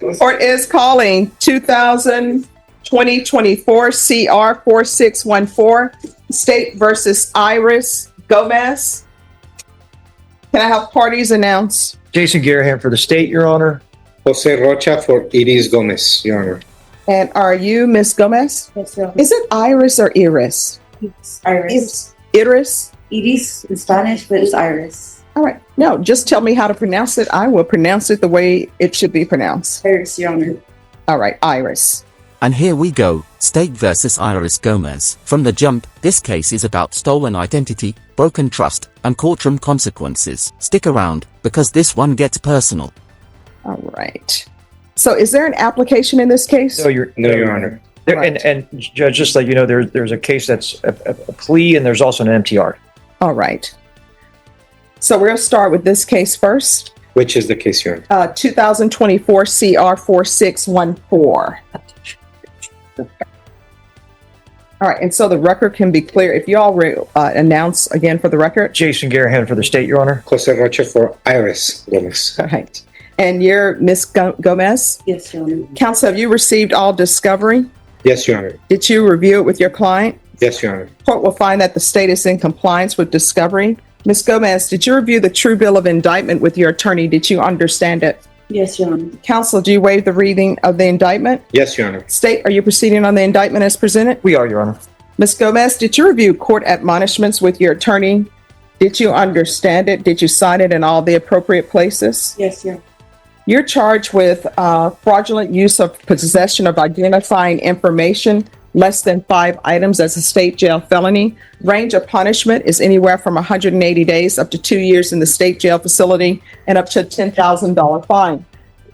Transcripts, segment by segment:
Court is calling 2024 CR 4614, State versus Iris Gomez. Can I have parties announce? Jason Garahan for the state, Your Honor. Jose Rocha for Iris Gomez, Your Honor. And are you Miss Gomez? Yes, Your Honor. Is it Iris or Iris? It's Iris. Iris? Iris in Spanish, but it's Iris. All right. No, just tell me how to pronounce it. I will pronounce it the way it should be pronounced. Iris, Your Honor. All right, Iris. And here we go, State versus Iris Gomez. From the jump, this case is about stolen identity, broken trust, and courtroom consequences. Stick around, because this one gets personal. All right. So is there an application in this case? No, Your Honor. There, Right. and Judge, just like you know, there's a case that's a plea, and there's also an MTR. All right. So we're going to start with this case first. Which is the case, Your Honor? 2024 CR 4614. All right. And so the record can be clear. If you all announce again for the record. Jason Garahan for the state, Your Honor. Jose Rocha for Iris Gomez. All right. And you're Miss Gomez? Yes, Your Honor. Counsel, have you received all discovery? Yes, Your Honor. Did you review it with your client? Yes, Your Honor. Court will find that the state is in compliance with discovery. Ms. Gomez, did you review the true bill of indictment with your attorney? Did you understand it? Yes, Your Honor. Counsel, do you waive the reading of the indictment? Yes, Your Honor. State, are you proceeding on the indictment as presented? We are, Your Honor. Ms. Gomez, did you review court admonishments with your attorney? Did you understand it? Did you sign it in all the appropriate places? Yes, Your Honor. You're charged with fraudulent use of possession of identifying information less than 5 items as a state jail felony. Range of punishment is anywhere from 180 days up to 2 years in the state jail facility and up to a $10,000 fine.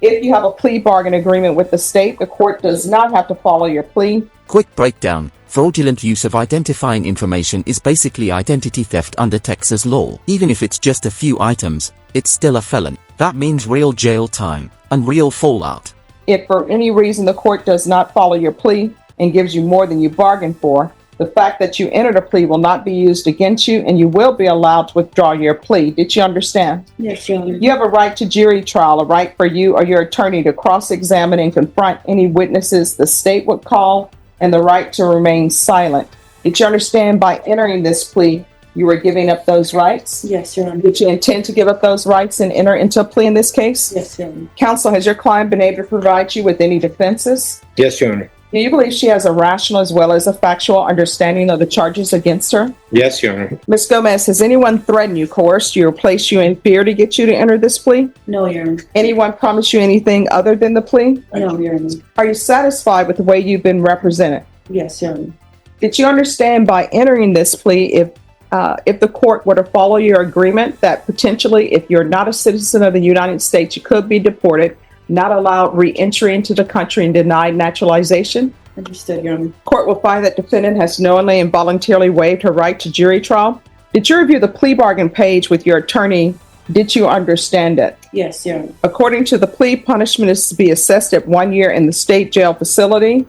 If you have a plea bargain agreement with the state, the court does not have to follow your plea. Quick breakdown. Fraudulent use of identifying information is basically identity theft under Texas law. Even if it's just a few items, it's still a felony. That means real jail time and real fallout. If for any reason the court does not follow your plea and gives you more than you bargained for, the fact that you entered a plea will not be used against you and you will be allowed to withdraw your plea. Did you understand? Yes, Your Honor. You have a right to jury trial, a right for you or your attorney to cross-examine and confront any witnesses the state would call, and the right to remain silent. Did you understand by entering this plea, you were giving up those rights? Yes, Your Honor. Did you intend to give up those rights and enter into a plea in this case? Yes, Your Honor. Counsel, has your client been able to provide you with any defenses? Yes, Your Honor. Do you believe she has a rational as well as a factual understanding of the charges against her? Yes, Your Honor. Ms. Gomez, has anyone threatened you, coerced you, or placed you in fear to get you to enter this plea? No, Your Honor. Anyone promised you anything other than the plea? No, Your Honor. Are you satisfied with the way you've been represented? Yes, Your Honor. Did you understand by entering this plea, if the court were to follow your agreement, that potentially if you're not a citizen of the United States, you could be deported, not allowed re-entry into the country, and denied naturalization? Understood, Your Honor. Court will find that defendant has knowingly and voluntarily waived her right to jury trial. Did you review the plea bargain page with your attorney? Did you understand it? Yes, Your Honor. According to the plea, punishment is to be assessed at 1 year in the state jail facility.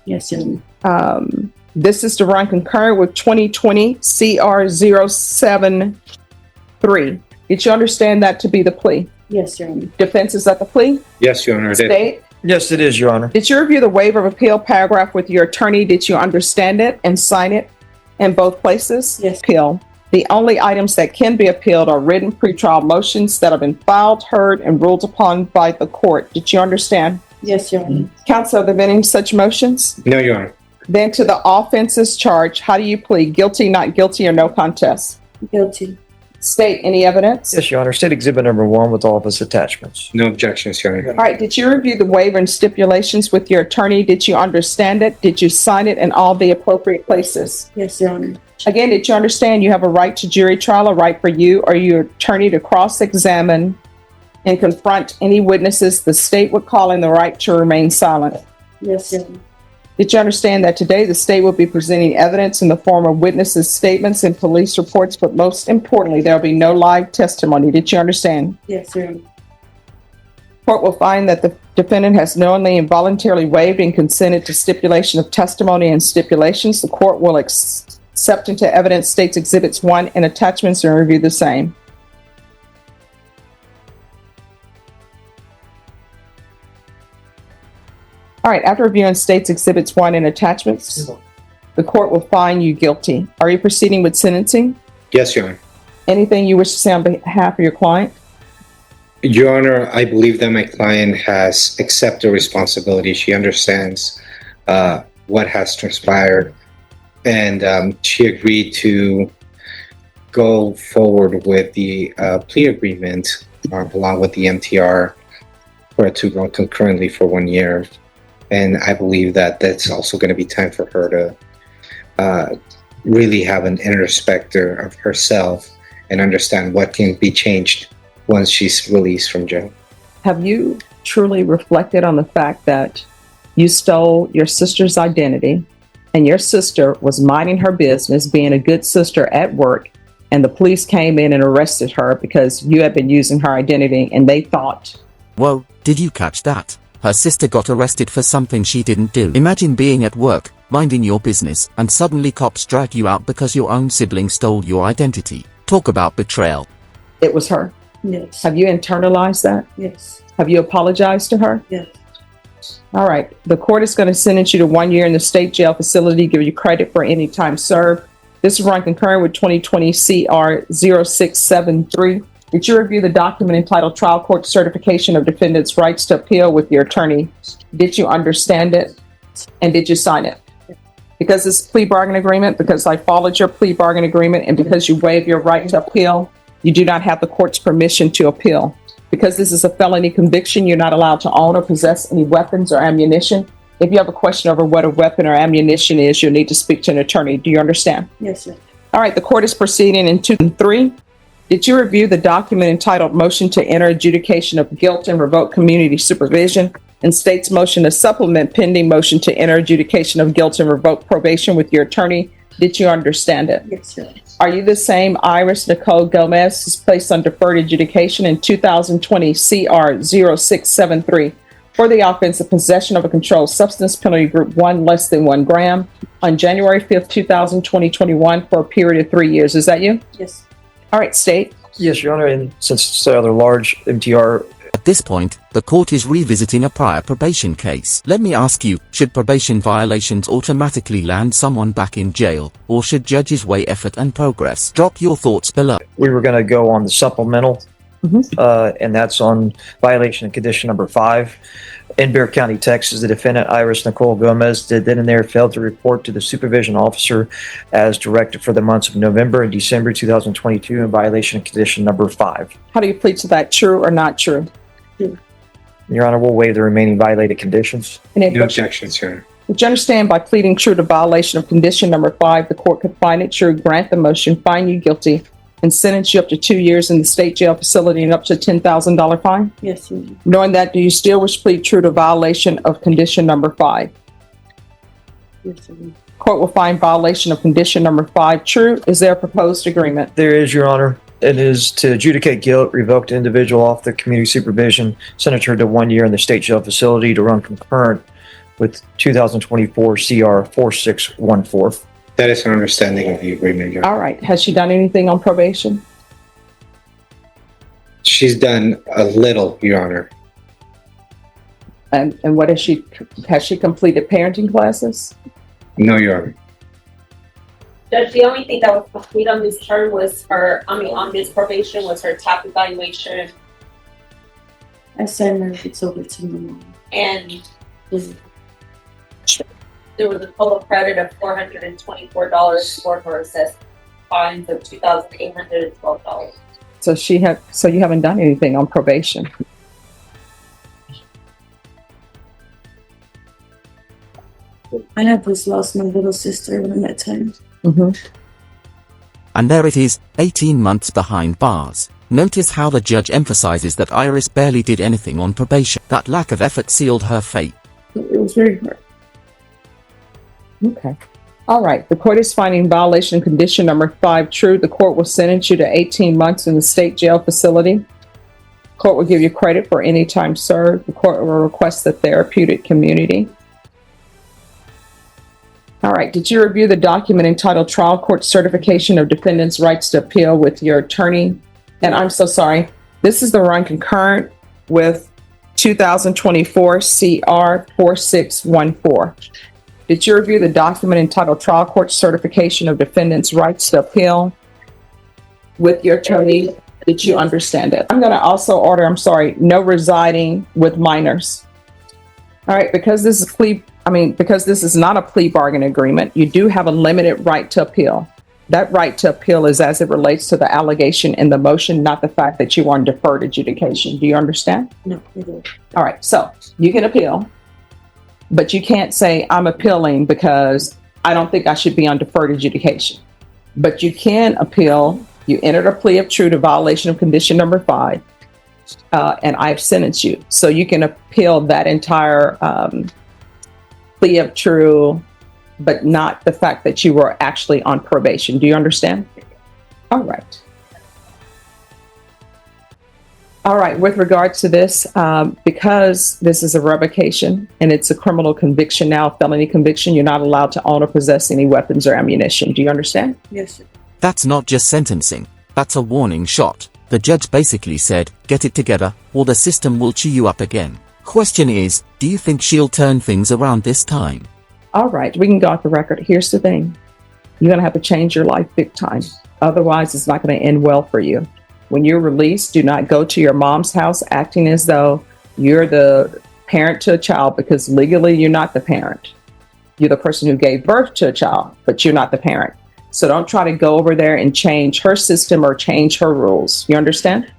Yes, Your Honor. This is to run concurrent with 2020 CR 073. Did you understand that to be the plea? Yes, Your Honor. Defense is at the plea? Yes, Your Honor. I did. State? Yes, it is, Your Honor. Did you review the waiver of appeal paragraph with your attorney? Did you understand it and sign it in both places? Yes. Appeal. The only items that can be appealed are written pretrial motions that have been filed, heard, and ruled upon by the court. Did you understand? Yes, Your Honor. Counsel, are there been any such motions? No, Your Honor. Then to the offenses charged, how do you plead? Guilty, not guilty, or no contest? Guilty. State, any evidence? Yes, Your Honor. State Exhibit Number 1 with all of its attachments. No objections, Your Honor. All right, did you review the waiver and stipulations with your attorney? Did you understand it? Did you sign it in all the appropriate places? Yes, Your Honor. Again, did you understand you have a right to jury trial, a right for you or your attorney to cross-examine and confront any witnesses the state would call, and the right to remain silent? Yes, Your Honor. Did you understand that today the state will be presenting evidence in the form of witnesses' statements and police reports, but most importantly, there will be no live testimony? Did you understand? Yes, Your Honor. Court will find that the defendant has knowingly and voluntarily waived and consented to stipulation of testimony and stipulations. The court will accept into evidence states exhibits 1 and attachments and review the same. All right, after reviewing State's Exhibits 1 and attachments, the court will find you guilty. Are you proceeding with sentencing? Yes, Your Honor. Anything you wish to say on behalf of your client? Your Honor, I believe that my client has accepted responsibility. She understands what has transpired, and she agreed to go forward with the plea agreement along with the MTR for it to run concurrently for 1 year. And I believe that that's also going to be time for her to really have an introspector of herself and understand what can be changed once she's released from jail. Have you truly reflected on the fact that you stole your sister's identity and your sister was minding her business, being a good sister at work, and the police came in and arrested her because you had been using her identity and they thought... Whoa, did you catch that? Her sister got arrested for something she didn't do. Imagine being at work, minding your business, and suddenly cops drag you out because your own sibling stole your identity. Talk about betrayal. It was her. Yes. Have you internalized that? Yes. Have you apologized to her? Yes. All right. The court is going to sentence you to 1 year in the state jail facility, give you credit for any time served. This is run concurrent with 2020 CR 0673. Did you review the document entitled Trial Court Certification of Defendant's Rights to Appeal with your attorney? Did you understand it? And did you sign it? Because it's a plea bargain agreement, because I followed your plea bargain agreement, and because you waive your right to appeal, you do not have the court's permission to appeal. Because this is a felony conviction, you're not allowed to own or possess any weapons or ammunition. If you have a question over what a weapon or ammunition is, you'll need to speak to an attorney. Do you understand? Yes, sir. All right, the court is proceeding in 2 and 3. Did you review the document entitled Motion to Enter Adjudication of Guilt and Revoke Community Supervision and State's motion to supplement pending motion to enter adjudication of guilt and revoke probation with your attorney? Did you understand it? Yes, sir. Are you the same Iris Nicole Gomez who's placed on deferred adjudication in 2020 CR 0673 for the offense of possession of a controlled substance, penalty group 1 less than 1 gram, on January 5th, 2021 for a period of 3 years? Is that you? Yes. All right, State. Yes, Your Honor, and since it's a rather large MTR, At this point, the court is revisiting a prior probation case. Let me ask you, should probation violations automatically land someone back in jail, or should judges weigh effort and progress? Drop your thoughts below. we were going to go on the supplemental, and that's on violation of condition number 5. In Bear County, Texas, the defendant, Iris Nicole Gomez, did then and there fail to report to the supervision officer as directed for the months of November and December 2022 in violation of condition number 5. How do you plead to that? True or not true? Your Honor, we'll waive the remaining violated conditions. And if No objections, Your Honor. would you understand by pleading true to violation of condition number 5, the court could find it true, grant the motion, find you guilty, and sentence you up to 2 years in the state jail facility and up to $10,000 fine? Yes, sir. Knowing that, do you still wish to plead true to violation of condition number 5? Yes, sir. Court will find violation of condition number 5 true. Is there a proposed agreement? There is, Your Honor. It is to adjudicate guilt, revoke the individual off the community supervision, sentence her to 1 year in the state jail facility to run concurrent with 2024 CR 4614. That is an understanding of the agreement, Your Honor. All right. Has she done anything on probation? She's done a little, Your Honor. And what has she completed parenting classes? No, Your Honor. Judge, the only thing that was complete on this term was on this probation was her top evaluation, I sent her it's over to my mom. and there was a total credit of $424 for her assessed fines of $2,812. So you haven't done anything on probation. I have just lost my little sister in that time. And there it is, 18 months behind bars. Notice how the judge emphasizes that Iris barely did anything on probation. That lack of effort sealed her fate. It was very hard. Okay. All right. The court is finding violation of condition number 5 true. The court will sentence you to 18 months in the state jail facility. Court will give you credit for any time served. The court will request the therapeutic community. All right. Did you review the document entitled Trial Court Certification of Defendant's Rights to Appeal with your attorney? And I'm so sorry. This is the run concurrent with 2024 CR 4614. Did you review the document entitled Trial Court Certification of Defendant's Rights to Appeal with your attorney? Did you understand it? I'm going to also order, no residing with minors. All right, because this is not a plea bargain agreement, you do have a limited right to appeal. That right to appeal is as it relates to the allegation in the motion, not the fact that you are on deferred adjudication. Do you understand? No, I don't. All right, so you can appeal, but you can't say I'm appealing because I don't think I should be on deferred adjudication. But you can appeal. You entered a plea of true to violation of condition number 5, and I've sentenced you. So you can appeal that entire plea of true, but not the fact that you were actually on probation. Do you understand? All right. All right, with regards to this, because this is a revocation and it's a criminal conviction now, felony conviction, you're not allowed to own or possess any weapons or ammunition. Do you understand? Yes, sir. That's not just sentencing, that's a warning shot. The judge basically said, get it together, or the system will chew you up again. Question is, do you think she'll turn things around this time? All right, we can go off the record. Here's the thing. You're going to have to change your life big time. Otherwise, it's not going to end well for you. When you're released, do not go to your mom's house acting as though you're the parent to a child, because legally you're not the parent. You're the person who gave birth to a child, but you're not the parent. So don't try to go over there and change her system or change her rules. You understand?